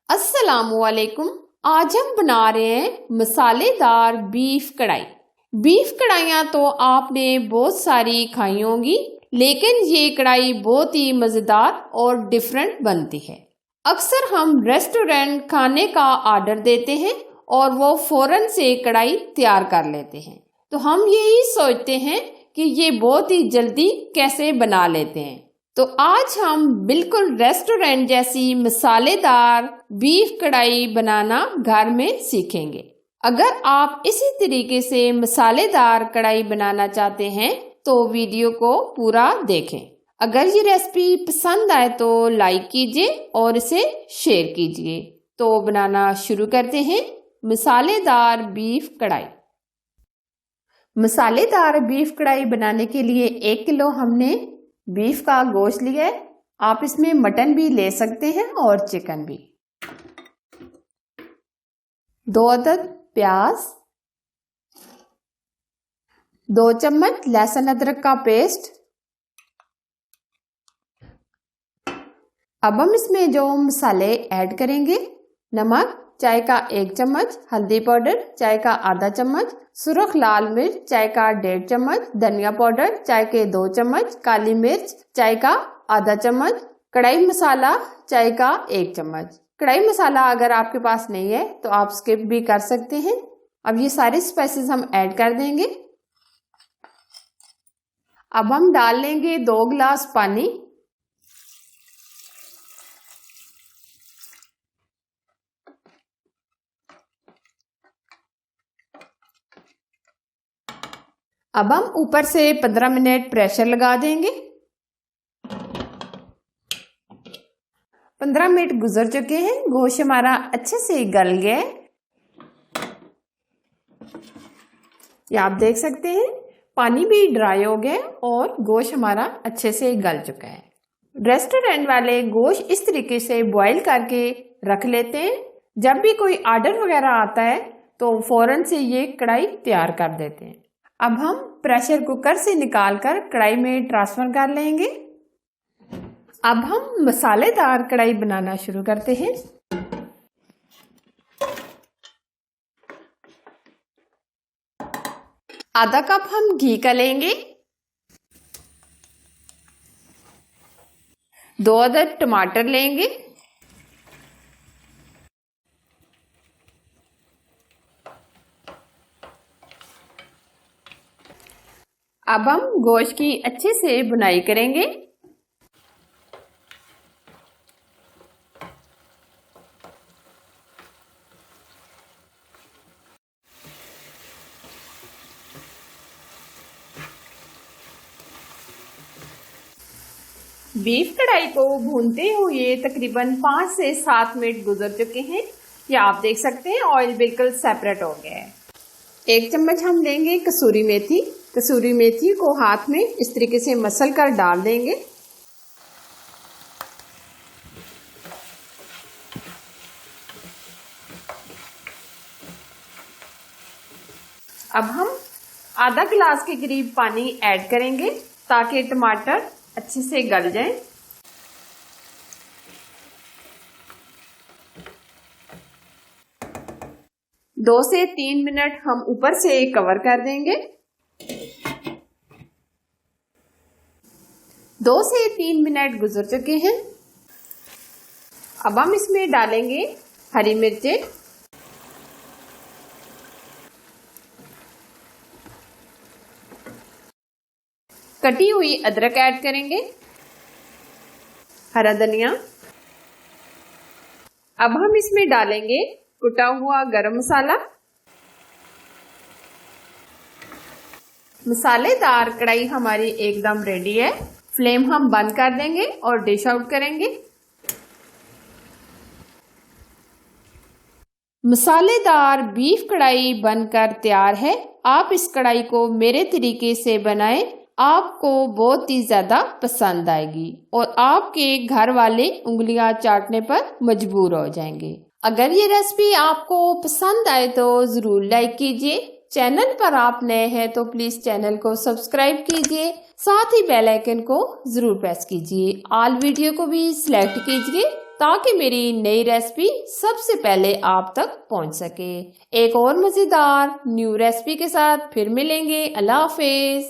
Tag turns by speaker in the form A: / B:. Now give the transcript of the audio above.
A: अस्सलामुअलैकुम। आज हम बना रहे हैं मसालेदार बीफ कढ़ाई। बीफ कढ़ाइयाँ तो आपने बहुत सारी खाई होंगी, लेकिन ये कढ़ाई बहुत ही मज़ेदार और डिफरेंट बनती है। अक्सर हम रेस्टोरेंट खाने का ऑर्डर देते हैं और वो फौरन से कढ़ाई तैयार कर लेते हैं, तो हम यही सोचते हैं कि ये बहुत ही जल्दी कैसे बना लेते हैं। तो आज हम बिल्कुल रेस्टोरेंट जैसी मसालेदार बीफ कढ़ाई बनाना घर में सीखेंगे। अगर आप इसी तरीके से मसालेदार कढ़ाई बनाना चाहते हैं तो वीडियो को पूरा देखें। अगर ये रेसिपी पसंद आए तो लाइक कीजिए और इसे शेयर कीजिए। तो बनाना शुरू करते हैं मसालेदार बीफ कढ़ाई। मसालेदार बीफ कढ़ाई बनाने के लिए 1 किलो हमने बीफ का गोश्त लिया है। आप इसमें मटन भी ले सकते हैं और चिकन भी। 2 अदद प्याज, 2 चम्मच लहसुन अदरक का पेस्ट। अब हम इसमें जो मसाले ऐड करेंगे, नमक चाय का 1 चम्मच, हल्दी पाउडर चाय का आधा चम्मच, सुरख लाल मिर्च चाय का 1.5 चम्मच, धनिया पाउडर चाय के 2 चम्मच, काली मिर्च चाय का आधा चम्मच, कढ़ाई मसाला चाय का 1 चम्मच। कढ़ाई मसाला अगर आपके पास नहीं है तो आप स्किप भी कर सकते हैं। अब ये सारे स्पाइसेस हम ऐड कर देंगे। अब हम डाल लेंगे 2 गिलास पानी। अब हम ऊपर से 15 मिनट प्रेशर लगा देंगे। 15 मिनट गुजर चुके हैं, गोश्त हमारा अच्छे से गल गया है। ये आप देख सकते हैं, पानी भी ड्राई हो गया और गोश्त हमारा अच्छे से गल चुका है। रेस्टोरेंट वाले गोश्त इस तरीके से बॉईल करके रख लेते हैं। जब भी कोई ऑर्डर वगैरह आता है तो फौरन से ये कढ़ाई तैयार कर देते हैं। अब हम प्रेशर कुकर से निकालकर कढ़ाई में ट्रांसफर कर लेंगे। अब हम मसालेदार कढ़ाई बनाना शुरू करते हैं। आधा कप हम घी का लेंगे, 2 अदद टमाटर लेंगे, अब हम गोश्त की अच्छे से भुनाई करेंगे। बीफ कढ़ाई को भूनते हुए तकरीबन 5 से 7 मिनट गुजर चुके हैं। ये आप देख सकते हैं ऑयल बिल्कुल सेपरेट हो गया है। 1 चम्मच हम लेंगे कसूरी मेथी। कसूरी मेथी को हाथ में इस तरीके से मसल कर डाल देंगे। अब हम आधा गिलास के करीब पानी ऐड करेंगे ताकि टमाटर अच्छे से गल जाएं। दो से 3 मिनट हम ऊपर से कवर कर देंगे। 2 से 3 मिनट गुजर चुके हैं। अब हम इसमें डालेंगे हरी मिर्चें, कटी हुई अदरक ऐड करेंगे, हरा धनिया। अब हम इसमें डालेंगे कुटा हुआ गरम मसाला। मसालेदार कढ़ाई हमारी एकदम रेडी है। फ्लेम हम बंद कर देंगे और डिश आउट करेंगे। मसालेदार बीफ कढ़ाई बनकर तैयार है। आप इस कढ़ाई को मेरे तरीके से बनाएं, आपको बहुत ही ज्यादा पसंद आएगी और आपके घर वाले उंगलियां चाटने पर मजबूर हो जाएंगे। अगर ये रेसिपी आपको पसंद आए तो जरूर लाइक कीजिए। चैनल पर आप नए हैं तो प्लीज चैनल को सब्सक्राइब कीजिए, साथ ही बेल आइकन को जरूर प्रेस कीजिए। ऑल वीडियो को भी सिलेक्ट कीजिए ताकि मेरी नई रेसिपी सबसे पहले आप तक पहुंच सके। एक और मज़ेदार न्यू रेसिपी के साथ फिर मिलेंगे। अल्लाह हाफिज।